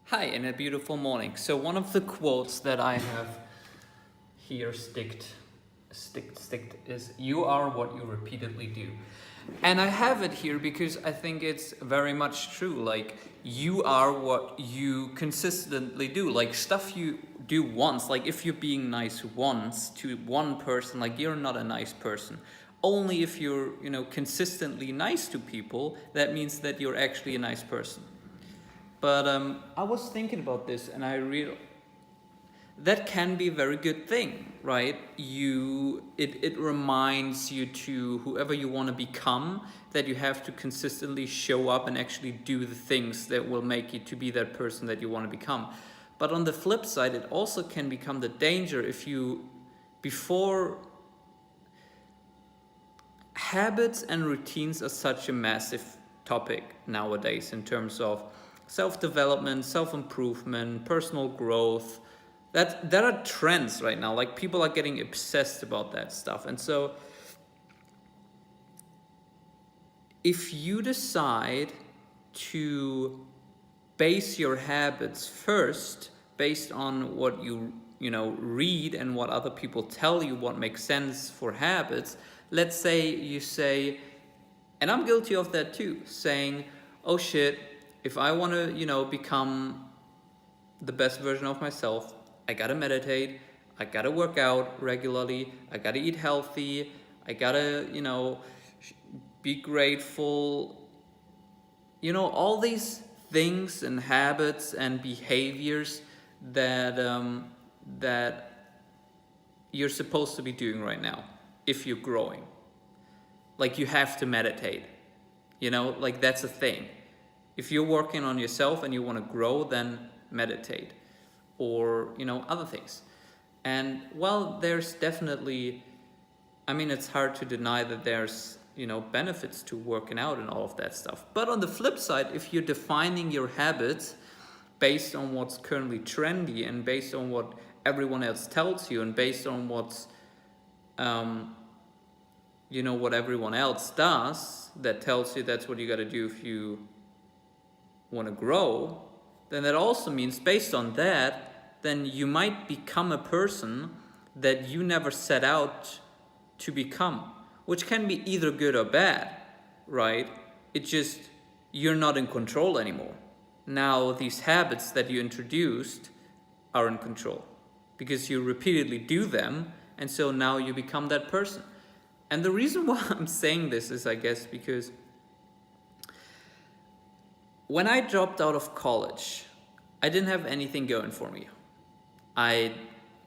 Hi, and a beautiful morning. So one of the quotes that I have here sticked is "You are what you repeatedly do," and I have it here because I think it's very much true. Like you are what you consistently do. Like stuff you do once. Like if you're being nice once to one person, like you're not a nice person. Only if you're consistently nice to people, that means that you're actually a nice person. But I was thinking about this, and I real that can be a very good thing, right? It reminds you to whoever you want to become that you have to consistently show up and actually do the things that will make you to be that person that you want to become. But on the flip side, it also can become the danger if you before habits and routines are such a massive topic nowadays in terms of self-development, self-improvement, personal growth. That are trends right now. Like people are getting obsessed about that stuff. And so if you decide to base your habits first based on what you read and what other people tell you what makes sense for habits. Let's say you say, and I'm guilty of that too, saying, oh shit, if I want to become the best version of myself, I gotta meditate, I gotta work out regularly, I gotta eat healthy, I gotta be grateful. All these things and habits and behaviors that you're supposed to be doing right now if you're growing. Like you have to meditate. Like that's a thing. If you're working on yourself and you want to grow, then meditate, or other things. And well, there's definitely, I mean, it's hard to deny that there's benefits to working out and all of that stuff. But on the flip side, if you're defining your habits based on what's currently trendy and based on what everyone else tells you and based on what's what everyone else does that tells you that's what you got to do if you want to grow, then that also means based on that, then you might become a person that you never set out to become, which can be either good or bad, right? It just, you're not in control anymore. Now these habits that you introduced are in control because you repeatedly do them, and so now you become that person. And the reason why I'm saying this is, I guess, because when I dropped out of college, I didn't have anything going for me. I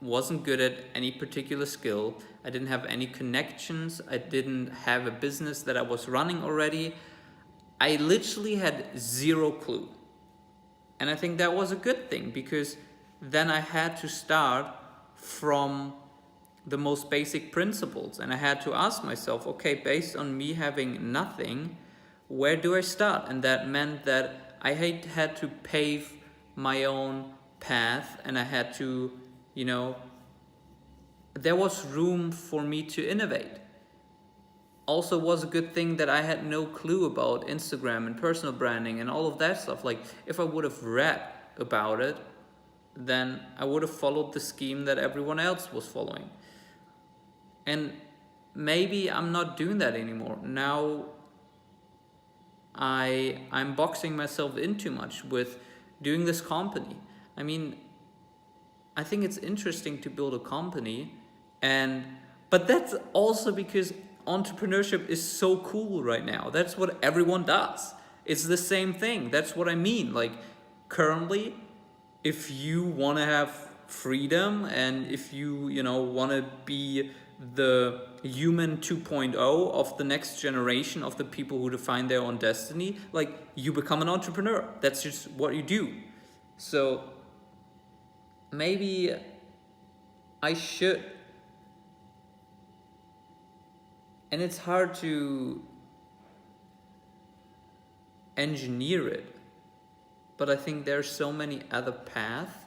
wasn't good at any particular skill. I didn't have any connections. I didn't have a business that I was running already. I literally had zero clue. And I think that was a good thing because then I had to start from the most basic principles. And I had to ask myself, okay, based on me having nothing, where do I start? And that meant that I had to pave my own path, and I had to, there was room for me to innovate. Also was a good thing that I had no clue about Instagram and personal branding and all of that stuff. Like if I would have read about it, then I would have followed the scheme that everyone else was following. And maybe I'm not doing that anymore. Now I'm boxing myself in too much with doing this company. I mean, I think it's interesting to build a company, but that's also because entrepreneurship is so cool right now. That's what everyone does. It's the same thing. That's what I mean. Like currently, if you want to have freedom and if you want to be the human 2.0 of the next generation of the people who define their own destiny, like you become an entrepreneur. That's just what you do. So maybe I should, and it's hard to engineer it, but I think there's so many other paths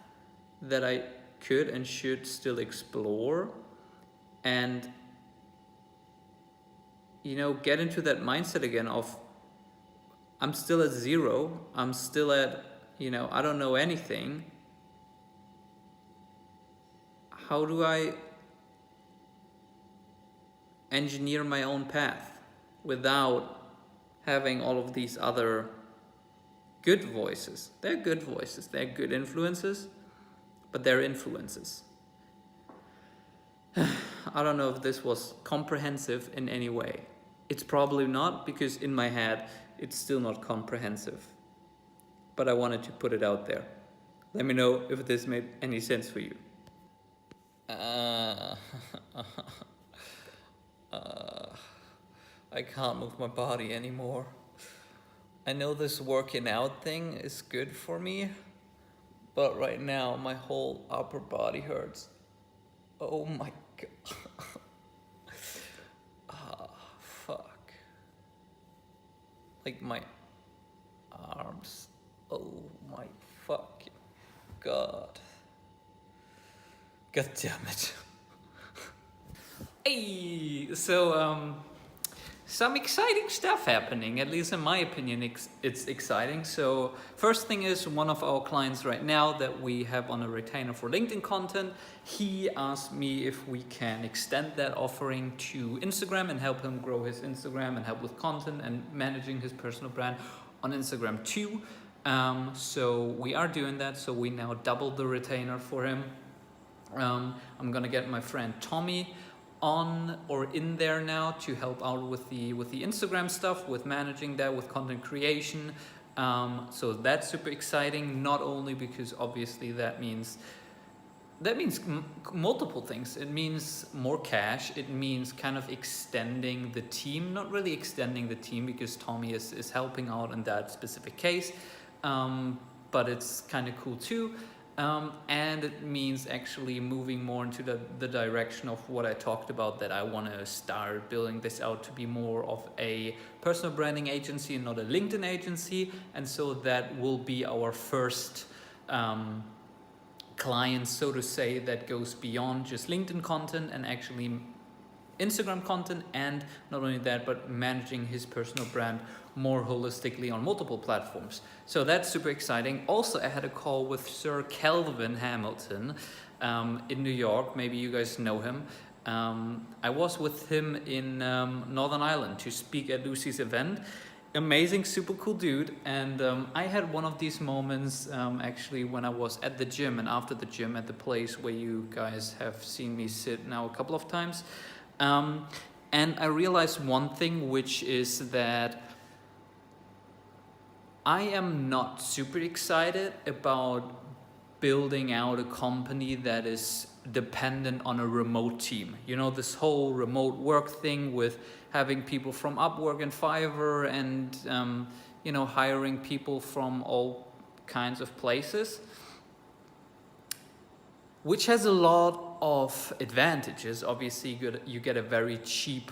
that I could and should still explore and get into that mindset again of I'm still at zero, I'm still at I don't know anything. How do I engineer my own path without having all of these other good voices? They're good voices, they're good influences, but they're influences. I don't know if this was comprehensive in any way. It's probably not, because in my head it's still not comprehensive. But I wanted to put it out there. Let me know if this made any sense for you. I can't move my body anymore. I know this working out thing is good for me, but right now my whole upper body hurts. Oh my god. Fuck. Like my arms. Oh my fucking god. God damn it. Hey, so some exciting stuff happening, at least in my opinion. It's exciting. So first thing is, one of our clients right now that we have on a retainer for LinkedIn content, he asked me if we can extend that offering to Instagram and help him grow his Instagram and help with content and managing his personal brand on Instagram too. So we are doing that. So we now doubled the retainer for him. I'm gonna get my friend Tommy on or in there now to help out with the Instagram stuff, with managing that, with content creation. So that's super exciting, not only because obviously that means multiple things. It means more cash. It means kind of extending the team, not really extending the team because Tommy is helping out in that specific case. But it's kind of cool too. And it means actually moving more into the direction of what I talked about, that I want to start building this out to be more of a personal branding agency and not a LinkedIn agency. And so that will be our first client, so to say, that goes beyond just LinkedIn content and actually Instagram content, and not only that, but managing his personal brand more holistically on multiple platforms. So that's super exciting. Also, I had a call with Sir Kelvin Hamilton in New York. Maybe you guys know him. I was with him in Northern Ireland to speak at Lucy's event. Amazing, super cool dude. And I had one of these moments actually when I was at the gym and after the gym at the place where you guys have seen me sit now a couple of times. And I realized one thing, which is that I am not super excited about building out a company that is dependent on a remote team. You know, this whole remote work thing with having people from Upwork and Fiverr and, hiring people from all kinds of places, which has a lot of advantages. Obviously, you get a very cheap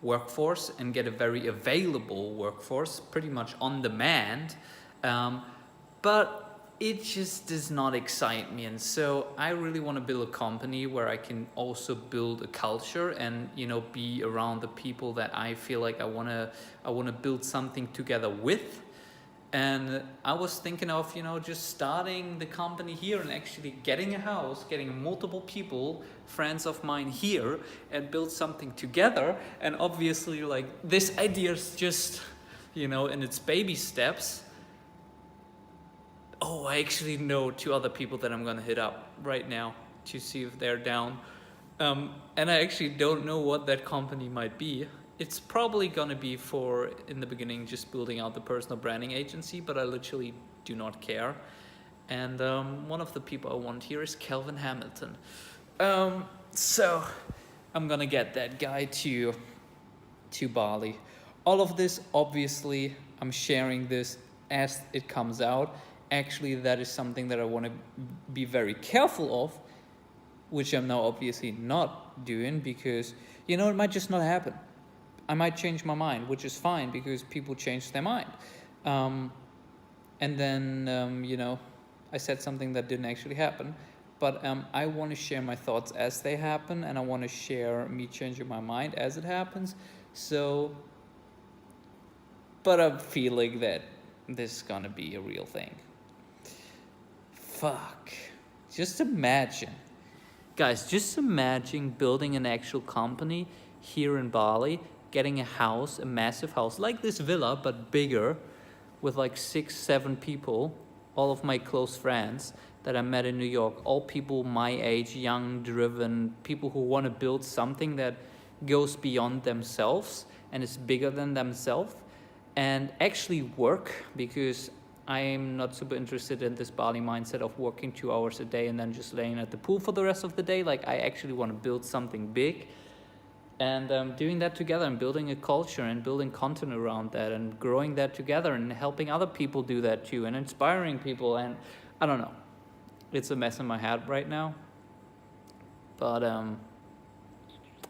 workforce and get a very available workforce, pretty much on demand, but it just does not excite me. And so I really want to build a company where I can also build a culture and be around the people that I feel like I want to build something together with. And I was thinking of, just starting the company here and actually getting a house, getting multiple people, friends of mine here, and build something together. And obviously, like, this idea is just, in its baby steps. Oh, I actually know 2 other people that I'm gonna hit up right now to see if they're down. And I actually don't know what that company might be. It's probably gonna be for, in the beginning, just building out the personal branding agency, but I literally do not care. And one of the people I want here is Kelvin Hamilton. So I'm gonna get that guy to Bali. All of this, obviously, I'm sharing this as it comes out. Actually, that is something that I want to be very careful of, which I'm now obviously not doing because, it might just not happen. I might change my mind, which is fine because people change their mind. And then, I said something that didn't actually happen. But I want to share my thoughts as they happen, and I want to share me changing my mind as it happens. So, but I'm feeling that this is going to be a real thing. fuck. Just imagine. Guys, just imagine building an actual company here in Bali, getting a house, a massive house, like this villa, but bigger, with like 6-7 people, all of my close friends that I met in New York, all people my age, young, driven, people who want to build something that goes beyond themselves and is bigger than themselves, and actually work, because I'm not super interested in this Bali mindset of working 2 hours a day and then just laying at the pool for the rest of the day. Like, I actually want to build something big, and doing that together and building a culture and building content around that and growing that together and helping other people do that too and inspiring people. And I don't know, it's a mess in my head right now, but I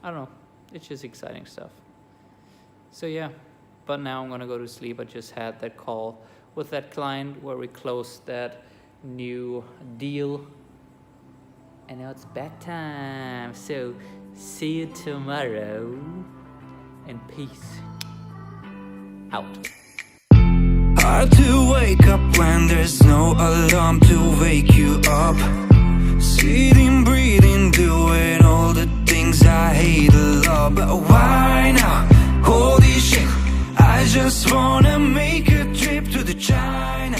don't know, it's just exciting stuff. So yeah, but now I'm gonna go to sleep. I just had that call with that client where we closed that new deal, and now it's bedtime. So see you tomorrow, and peace out. Hard to wake up when there's no alarm to wake you up. Sitting, breathing, doing all the things I hate a lot. But why now? Holy shit, I just wanna make a trip to the China.